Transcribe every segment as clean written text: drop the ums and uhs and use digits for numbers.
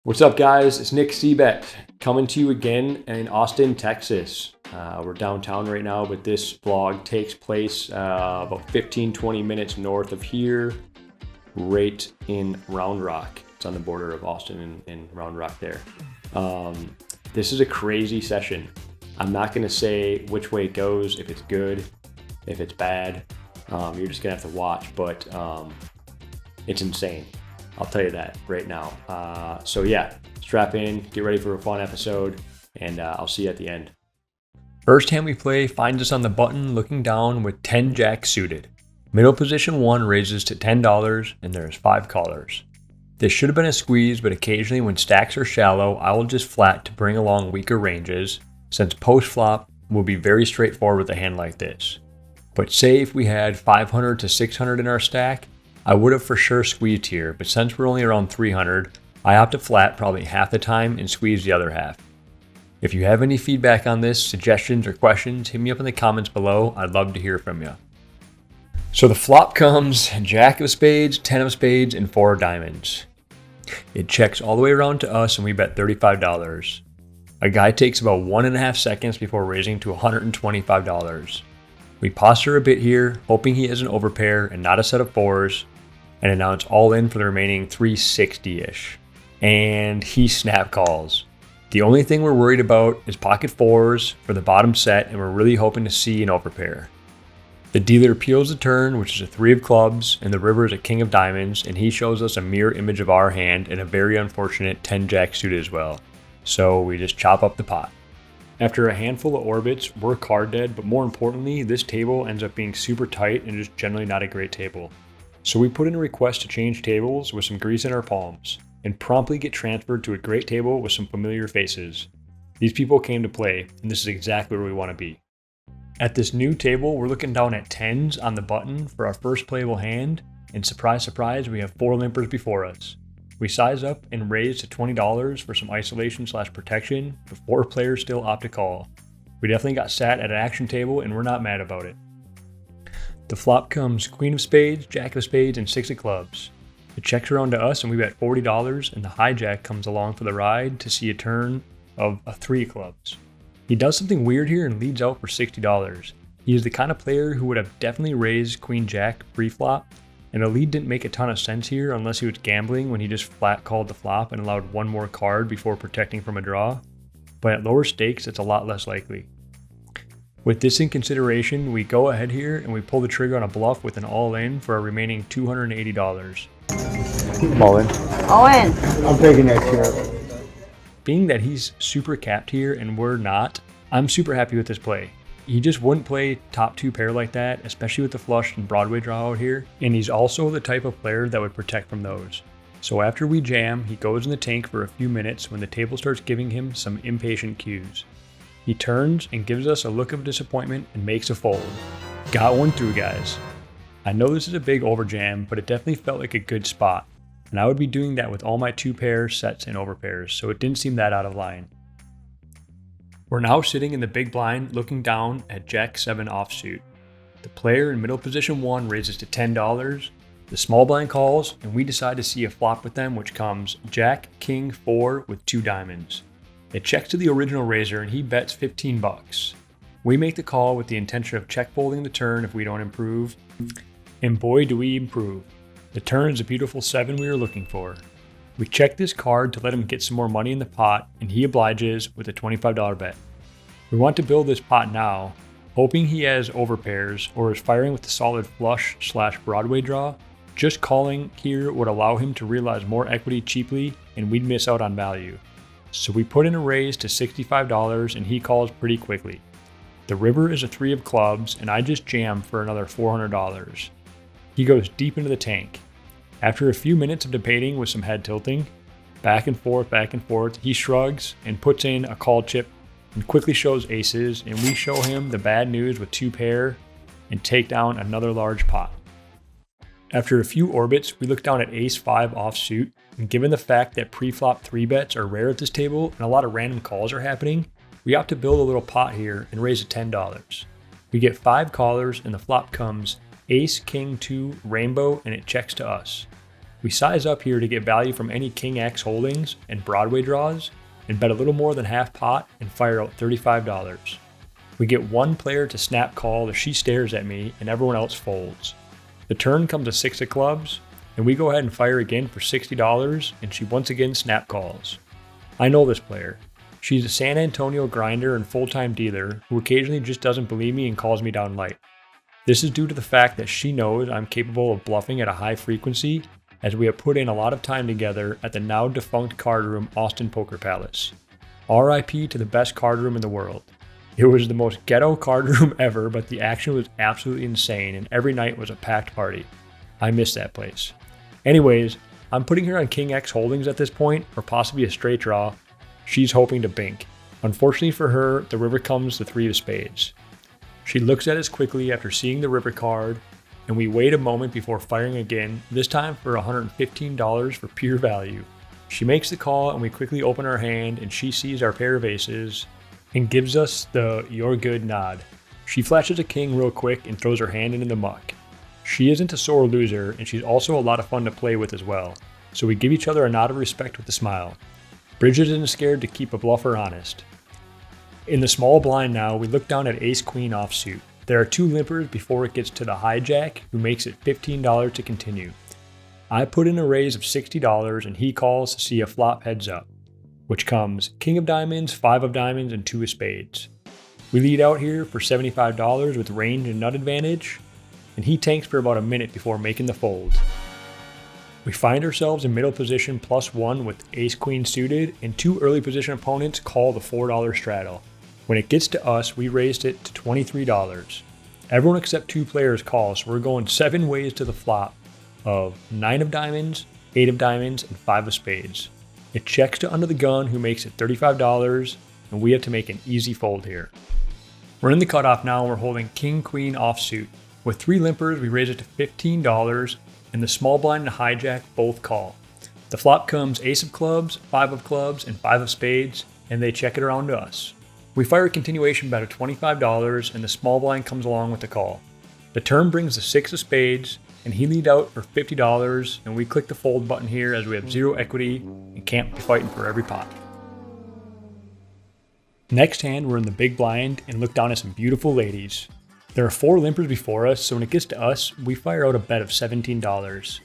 What's up, guys? It's Cbet coming to you again in Austin, Texas. We're downtown right now, but this vlog takes place about 15-20 minutes north of here, right in Round Rock. It's on the border of Austin and Round Rock there. This is a crazy session. I'm not going to say which way it goes, if it's good, if it's bad. You're just going to have to watch, but it's insane. I'll tell you that right now. So yeah, strap in, get ready for a fun episode, and I'll see you at the end. First hand we play finds us on the button looking down with 10 jacks suited. Middle position 1 raises to $10 and there's 5 callers. This should have been a squeeze, but occasionally when stacks are shallow, I will just flat to bring along weaker ranges, since post flop will be very straightforward with a hand like this. But say if we had 500 to 600 in our stack, I would have for sure squeezed here, but since we're only around 300, I opt to flat probably half the time and squeeze the other half. If you have any feedback on this, suggestions or questions, hit me up in the comments below. I'd love to hear from you. So the flop comes jack of spades, 10 of spades, and 4 of diamonds. It checks all the way around to us and we bet $35. A guy takes about 1.5 seconds before raising to $125. We posture a bit here, hoping he has an overpair and not a set of 4s, and announce all in for the remaining 360-ish. And he snap calls. The only thing we're worried about is pocket 4s for the bottom set, and we're really hoping to see an overpair. The dealer peels the turn, which is a 3 of clubs, and the river is a king of diamonds, and he shows us a mirror image of our hand and a very unfortunate 10 jack suited as well. So we just chop up the pot. After a handful of orbits, we're card dead, but more importantly, this table ends up being super tight and just generally not a great table. So we put in a request to change tables with some grease in our palms, and promptly get transferred to a great table with some familiar faces. These people came to play, and this is exactly where we want to be. At this new table, we're looking down at 10s on the button for our first playable hand, and surprise, surprise, we have 4 limpers before us. We size up and raise to $20 for some isolation/protection, but 4 players still opt to call. We definitely got sat at an action table and we're not mad about it. The flop comes queen of spades, jack of spades, and 6 of clubs. It checks around to us and we bet $40, and the hijack comes along for the ride to see a turn of a 3 of clubs. He does something weird here and leads out for $60. He is the kind of player who would have definitely raised queen jack pre-flop, and a lead didn't make a ton of sense here unless he was gambling when he just flat called the flop and allowed 1 more card before protecting from a draw. But at lower stakes, it's a lot less likely. With this in consideration, we go ahead here and we pull the trigger on a bluff with an all-in for our remaining $280. All in. All in. I'm taking that here. Being that he's super capped here and we're not, I'm super happy with this play. He just wouldn't play top 2 pair like that, especially with the flush and Broadway draw out here, and he's also the type of player that would protect from those. So after we jam, he goes in the tank for a few minutes when the table starts giving him some impatient cues. He turns and gives us a look of disappointment and makes a fold. Got one through, guys. I know this is a big overjam, but it definitely felt like a good spot, and I would be doing that with all my 2 pairs, sets, and overpairs, so it didn't seem that out of line. We're now sitting in the big blind looking down at jack 7 offsuit. The player in middle position 1 raises to $10, the small blind calls, and we decide to see a flop with them, which comes jack king 4 with 2 diamonds. It checks to the original raiser and he bets $15. We make the call with the intention of check folding the turn if we don't improve, and boy do we improve. The turn is a beautiful 7 we were looking for. We check this card to let him get some more money in the pot, and he obliges with a $25 bet. We want to build this pot now, hoping he has overpairs or is firing with the solid flush/Broadway draw. Just calling here would allow him to realize more equity cheaply, and we'd miss out on value. So we put in a raise to $65 and he calls pretty quickly. The river is a 3 of clubs, and I just jam for another $400. He goes deep into the tank. After a few minutes of debating with some head tilting, back and forth, he shrugs and puts in a call chip and quickly shows aces, and we show him the bad news with 2 pair and take down another large pot. After a few orbits, we look down at ace 5 offsuit, and given the fact that pre-flop 3 bets are rare at this table and a lot of random calls are happening, we opt to build a little pot here and raise to $10. We get 5 callers and the flop comes ace king 2 rainbow, and it checks to us. We size up here to get value from any King X holdings and Broadway draws, and bet a little more than half pot and fire out $35. We get one player to snap call as she stares at me and everyone else folds. The turn comes a 6 of clubs, and we go ahead and fire again for $60, and she once again snap calls. I know this player. She's a San Antonio grinder and full-time dealer who occasionally just doesn't believe me and calls me down light. This is due to the fact that she knows I'm capable of bluffing at a high frequency, as we have put in a lot of time together at the now defunct card room Austin Poker Palace. RIP to the best card room in the world. It was the most ghetto card room ever, but the action was absolutely insane and every night was a packed party. I miss that place. Anyways, I'm putting her on King X holdings at this point, or possibly a straight draw. She's hoping to bink. Unfortunately for her, the river comes the 3 of spades. She looks at us quickly after seeing the river card, and we wait a moment before firing again, this time for $115 for pure value. She makes the call and we quickly open our hand and she sees our pair of aces and gives us the "you're good" nod. She flashes a king real quick and throws her hand into the muck. She isn't a sore loser and she's also a lot of fun to play with as well, so we give each other a nod of respect with a smile. Bridget isn't scared to keep a bluffer honest. In the small blind now, we look down at ace-queen offsuit. There are 2 limpers before it gets to the hijack, who makes it $15 to continue. I put in a raise of $60 and he calls to see a flop heads up, which comes king of diamonds, 5 of diamonds, and 2 of spades. We lead out here for $75 with range and nut advantage, and he tanks for about a minute before making the fold. We find ourselves in middle position +1 with ace-queen suited, and 2 early position opponents call the $4 straddle. When it gets to us, we raised it to $23. Everyone except 2 players call, so we're going 7 ways to the flop of 9 of diamonds, 8 of diamonds, and 5 of spades. It checks to under the gun, who makes it $35, and we have to make an easy fold here. We're in the cutoff now, and we're holding king-queen offsuit. With 3 limpers, we raise it to $15, and the small blind and hijack both call. The flop comes ace of clubs, 5 of clubs, and 5 of spades, and they check it around to us. We fire a continuation bet of $25, and the small blind comes along with the call. The turn brings the 6 of spades, and he lead out for $50, and we click the fold button here as we have 0 equity and can't be fighting for every pot. Next hand, we're in the big blind and look down at some beautiful ladies. There are 4 limpers before us, so when it gets to us, we fire out a bet of $17.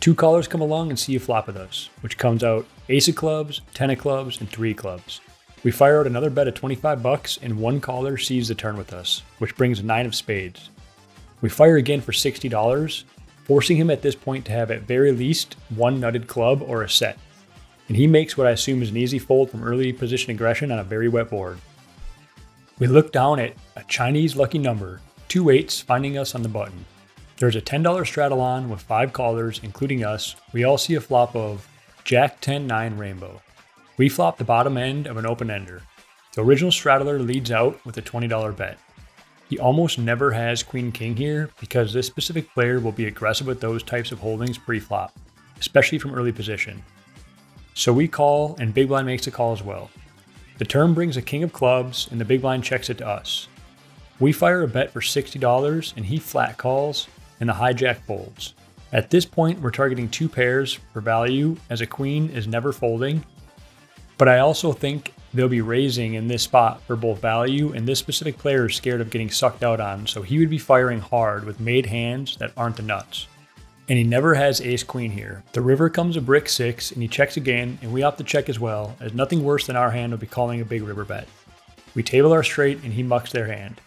2 callers come along and see a flop with us, which comes out ace of clubs, 10 of clubs, and 3 clubs. We fire out another bet of $25, and 1 caller sees the turn with us, which brings a 9 of spades. We fire again for $60, forcing him at this point to have at very least 1 nutted club or a set. And he makes what I assume is an easy fold from early position aggression on a very wet board. We look down at a Chinese lucky number, 2 8s finding us on the button. There's a $10 straddle on with 5 callers, including us. We all see a flop of Jack 10-9 rainbow. We flop the bottom end of an open-ender. The original straddler leads out with a $20 bet. He almost never has queen-king here because this specific player will be aggressive with those types of holdings pre-flop, especially from early position. So we call, and big blind makes a call as well. The turn brings a king of clubs, and the big blind checks it to us. We fire a bet for $60, and he flat calls, and the hijack folds. At this point, we're targeting 2 pairs for value, as a queen is never folding, but I also think they'll be raising in this spot for both value, and this specific player is scared of getting sucked out on, so he would be firing hard with made hands that aren't the nuts. And he never has ace-queen here. The river comes a brick 6, and he checks again, and we opt to check as well, as nothing worse than our hand would be calling a big river bet. We table our straight, and he mucks their hand.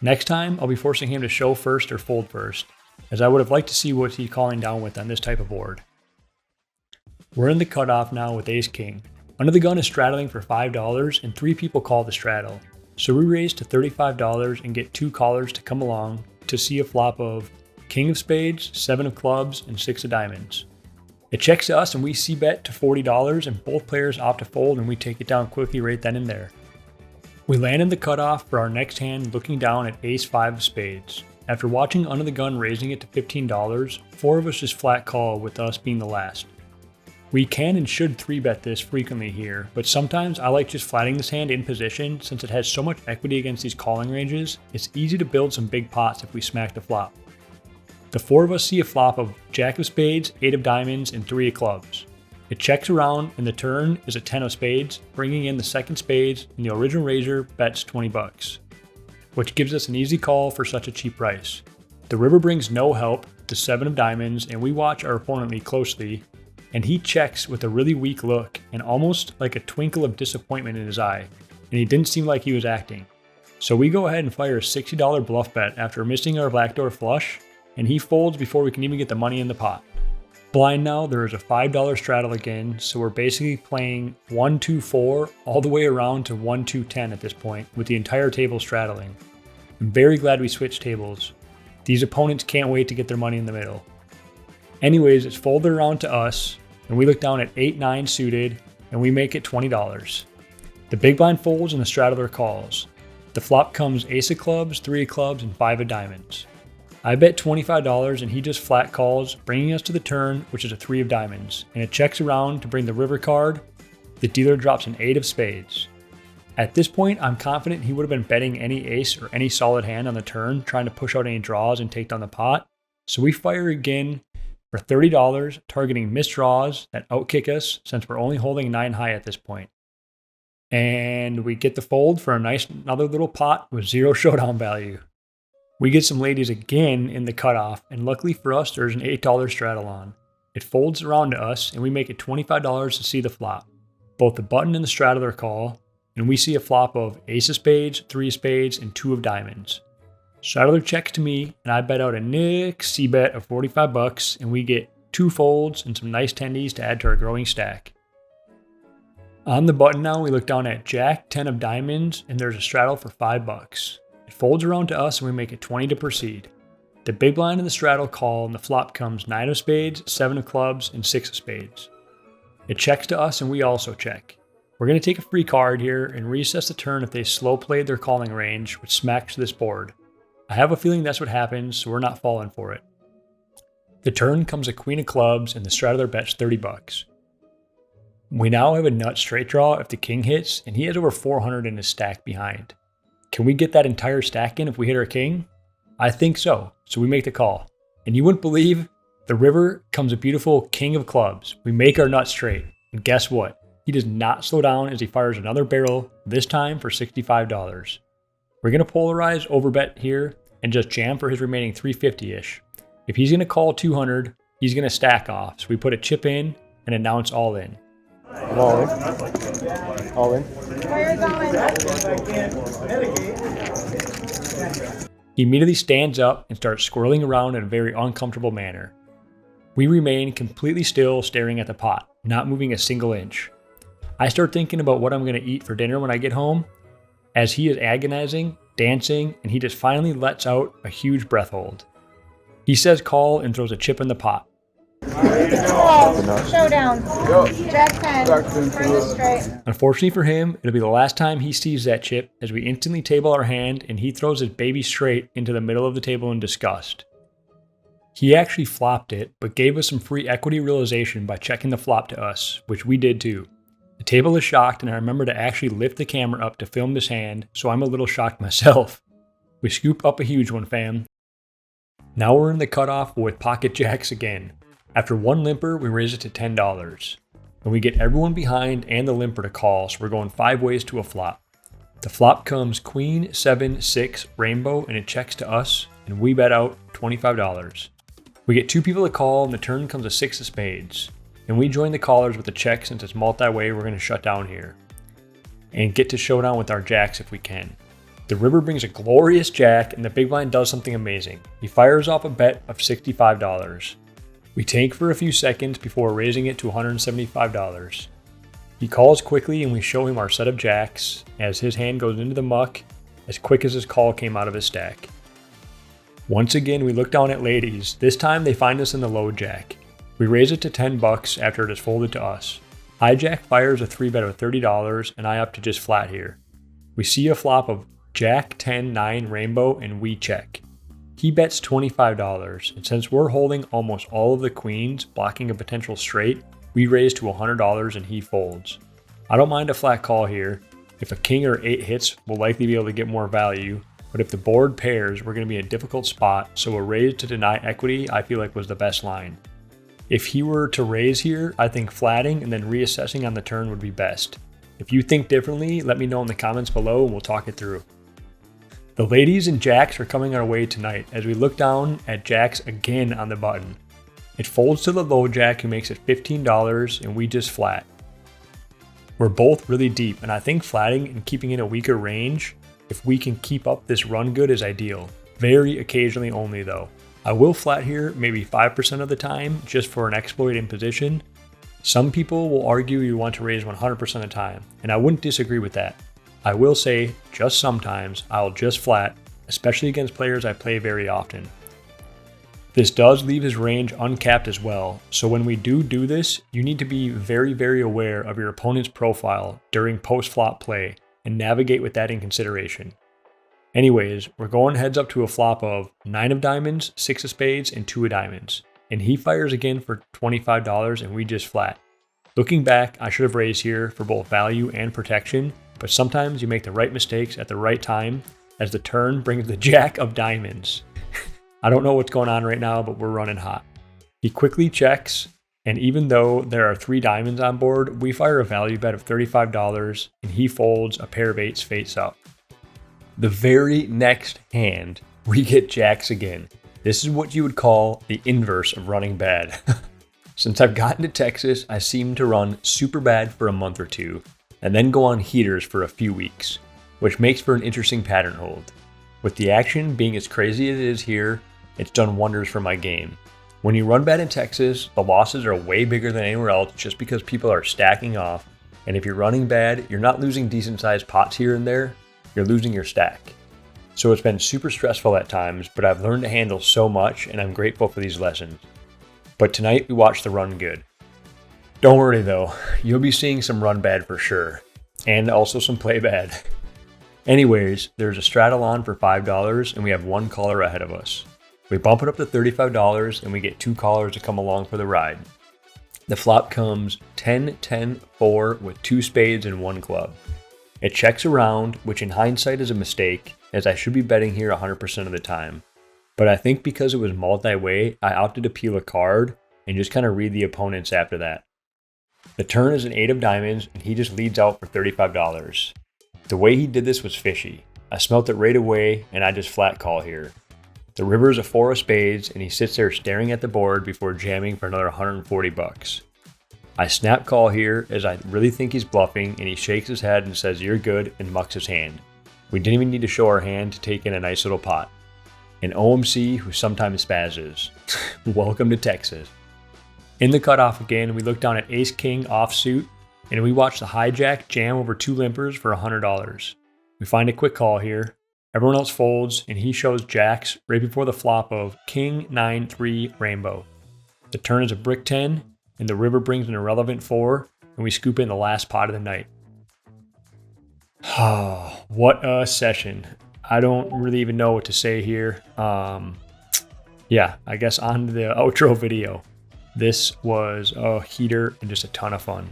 Next time, I'll be forcing him to show first or fold first, as I would have liked to see what he's calling down with on this type of board. We're in the cutoff now with ace-king. Under the gun is straddling for $5, and 3 people call the straddle. So we raise to $35 and get 2 callers to come along to see a flop of king of spades, 7 of clubs, and 6 of diamonds. It checks to us and we Cbet to $40, and both players opt to fold, and we take it down quickly right then and there. We land in the cutoff for our next hand looking down at ace-5 of spades. After watching under the gun raising it to $15, 4 of us just flat call with us being the last. We can and should 3-bet this frequently here, but sometimes I like just flatting this hand in position since it has so much equity against these calling ranges. It's easy to build some big pots if we smack the flop. The four of us see a flop of jack of spades, 8 of diamonds, and 3 of clubs. It checks around and the turn is a 10 of spades, bringing in the second spades, and the original raiser bets 20 bucks, which gives us an easy call for such a cheap price. The river brings no help, the 7 of diamonds, and we watch our opponent lead closely, and he checks with a really weak look and almost like a twinkle of disappointment in his eye, and he didn't seem like he was acting. So we go ahead and fire a $60 bluff bet after missing our backdoor flush, and he folds before we can even get the money in the pot. Blind now, there is a $5 straddle again, so we're basically playing 1-2-4 all the way around to 1-2-10 at this point, with the entire table straddling. I'm very glad we switched tables. These opponents can't wait to get their money in the middle. Anyways, it's folded around to us, and we look down at 8-9 suited, and we make it $20. The big blind folds and the straddler calls. The flop comes ace of clubs, 3 of clubs, and 5 of diamonds. I bet $25 and he just flat calls, bringing us to the turn, which is a 3 of diamonds, and it checks around to bring the river card. The dealer drops an 8 of spades. At this point, I'm confident he would have been betting any ace or any solid hand on the turn, trying to push out any draws and take down the pot. So we fire again for $30, targeting missed draws that outkick us since we're only holding 9 high at this point. And we get the fold for another little pot with 0 showdown value. We get some ladies again in the cutoff, and luckily for us, there's an $8 straddle on. It folds around to us, and we make it $25 to see the flop. Both the button and the straddler call, and we see a flop of ace of spades, 3 of spades, and 2 of diamonds. Straddler checks to me, and I bet out a Cbet of 45 bucks, and we get 2 folds and some nice tendies to add to our growing stack. On the button now, we look down at jack, 10 of diamonds, and there's a straddle for 5 bucks. It folds around to us and we make it 20 to proceed. The big blind and the straddle call, and the flop comes 9 of spades, 7 of clubs, and 6 of spades. It checks to us and we also check. We're going to take a free card here and recess the turn if they slow played their calling range, which smacks this board. I have a feeling that's what happens, so we're not falling for it. The turn comes a queen of clubs and the straddler bets 30 bucks. We now have a nut straight draw if the king hits, and he has over 400 in his stack behind. Can we get that entire stack in if we hit our king? I think so we make the call. And you wouldn't believe, the river comes a beautiful king of clubs. We make our nut straight, and guess what? He does not slow down as he fires another barrel, this time for $65. We're going to polarize overbet here and just jam for his remaining 350-ish. If he's going to call 200, he's going to stack off, so we put a chip in and announce all in. I'm all in. All in. Where you going? He immediately stands up and starts swirling around in a very uncomfortable manner. We remain completely still, staring at the pot, not moving a single inch. I start thinking about what I'm going to eat for dinner when I get home, as he is agonizing, dancing, and he just finally lets out a huge breath hold. He says call and throws a chip in the pot. Showdown. Jack 10. Turn this straight. Unfortunately for him, it'll be the last time he sees that chip, as we instantly table our hand and he throws his baby straight into the middle of the table in disgust. He actually flopped it, but gave us some free equity realization by checking the flop to us, which we did too. The table is shocked, and I remember to actually lift the camera up to film this hand, so I'm a little shocked myself. We scoop up a huge one, fam. Now we're in the cutoff with pocket jacks again. After one limper, we raise it to $10. And we get everyone behind and the limper to call, so we're going 5 ways to a flop. The flop comes queen, 7, 6, rainbow, and it checks to us, and we bet out $25. We get 2 people to call, and the turn comes a 6 of spades. And we join the callers with a check since it's multi-way. We're going to shut down here and get to showdown with our jacks if we can. The river brings a glorious jack, and the big blind does something amazing. He fires off a bet of $65. We tank for a few seconds before raising it to $175. He calls quickly, and we show him our set of jacks as his hand goes into the muck as quick as his call came out of his stack. Once again, we look down at ladies. This time they find us in the low jack. We raise it to $10 after it is folded to us. Hijack fires a 3-bet of $30, and I up to just flat here. We see a flop of jack, 10, 9, rainbow, and we check. He bets $25, and since we're holding almost all of the queens, blocking a potential straight, we raise to $100 and he folds. I don't mind a flat call here. If a king or 8 hits, we'll likely be able to get more value, but if the board pairs, we're going to be in a difficult spot, so a raise to deny equity I feel like was the best line. If he were to raise here, I think flatting and then reassessing on the turn would be best. If you think differently, let me know in the comments below and we'll talk it through. The ladies and jacks are coming our way tonight as we look down at jacks again on the button. It folds to the low jack who makes it $15 and we just flat. We're both really deep and I think flatting and keeping in a weaker range, if we can keep up this run good, is ideal. Very occasionally only though. I will flat here maybe 5% of the time just for an exploit in position. Some people will argue you want to raise 100% of the time, and I wouldn't disagree with that. I will say, just sometimes, I'll just flat, especially against players I play very often. This does leave his range uncapped as well, so when we do this, you need to be very aware of your opponent's profile during post-flop play and navigate with that in consideration. Anyways, we're going heads up to a flop of 9 of diamonds, 6 of spades, and 2 of diamonds. And he fires again for $25 and we just flat. Looking back, I should have raised here for both value and protection, but sometimes you make the right mistakes at the right time as the turn brings the jack of diamonds. I don't know what's going on right now, but we're running hot. He quickly checks, and even though there are 3 diamonds on board, we fire a value bet of $35 and he folds a pair of 8s face up. The very next hand, we get jacks again. This is what you would call the inverse of running bad. Since I've gotten to Texas, I seem to run super bad for a month or two, and then go on heaters for a few weeks, which makes for an interesting pattern hold. With the action being as crazy as it is here, it's done wonders for my game. When you run bad in Texas, the losses are way bigger than anywhere else just because people are stacking off, and if you're running bad, you're not losing decent sized pots here and there, you're losing your stack. So it's been super stressful at times, but I've learned to handle so much and I'm grateful for these lessons. But tonight we watched the run good. Don't worry though, you'll be seeing some run bad for sure, and also some play bad. Anyways, there's a straddle on for $5 and we have 1 caller ahead of us. We bump it up to $35 and we get 2 callers to come along for the ride. The flop comes 10-10-4 with 2 spades and 1 club. It checks around, which in hindsight is a mistake, as I should be betting here 100% of the time. But I think because it was multi-way, I opted to peel a card and just kind of read the opponents after that. The turn is an 8 of diamonds and he just leads out for $35. The way he did this was fishy. I smelt it right away and I just flat call here. The river is a 4 of spades and he sits there staring at the board before jamming for another $140. I snap call here as I really think he's bluffing and he shakes his head and says you're good and mucks his hand. We didn't even need to show our hand to take in a nice little pot. An OMC who sometimes spazzes. Welcome to Texas. In the cutoff again, we look down at ace king offsuit and we watch the hijack jam over 2 limpers for $100. We find a quick call here. Everyone else folds and he shows jacks right before the flop of king 9-3 rainbow. The turn is a brick 10 and the river brings an irrelevant 4 and we scoop in the last pot of the night. Oh, what a session. I don't really even know what to say here. Yeah, I guess on to the outro video. This was a heater and just a ton of fun.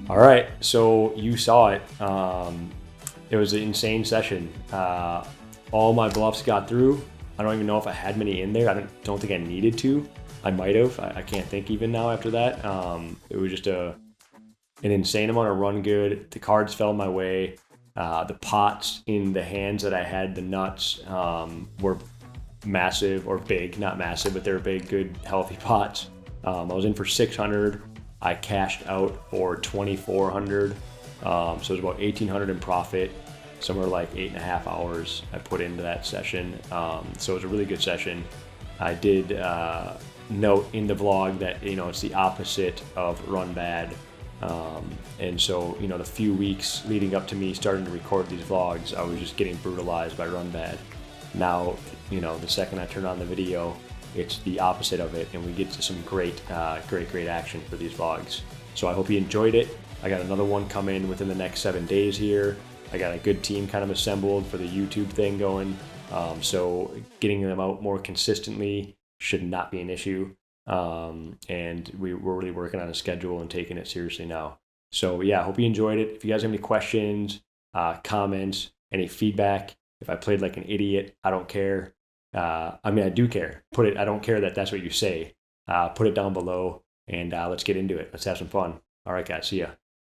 All right, so you saw it. It was an insane session. All my bluffs got through. I don't even know if I had many in there. I don't think I needed to. I might have. I can't think even now after that. It was just an insane amount of run good. The cards fell my way. The pots in the hands that I had, the nuts, were massive or big. Not massive, but they were big, good, healthy pots. I was in for 600. I cashed out for 2,400, so it was about 1,800 in profit, somewhere like 8.5 hours I put into that session. So it was a really good session. I did note in the vlog that it's the opposite of run bad, and so the few weeks leading up to me starting to record these vlogs, I was just getting brutalized by run bad. Now the second I turn on the video, it's the opposite of it, and we get to some great action for these vlogs. So I hope you enjoyed it. I got another one coming within the next 7 days here. I got a good team kind of assembled for the YouTube thing going. So getting them out more consistently should not be an issue. And we're really working on a schedule and taking it seriously now. So yeah, I hope you enjoyed it. If you guys have any questions, comments, any feedback, if I played like an idiot, I don't care. I mean, I do care. I don't care that that's what you say. Put it down below and let's get into it. Let's have some fun. All right, guys. See ya.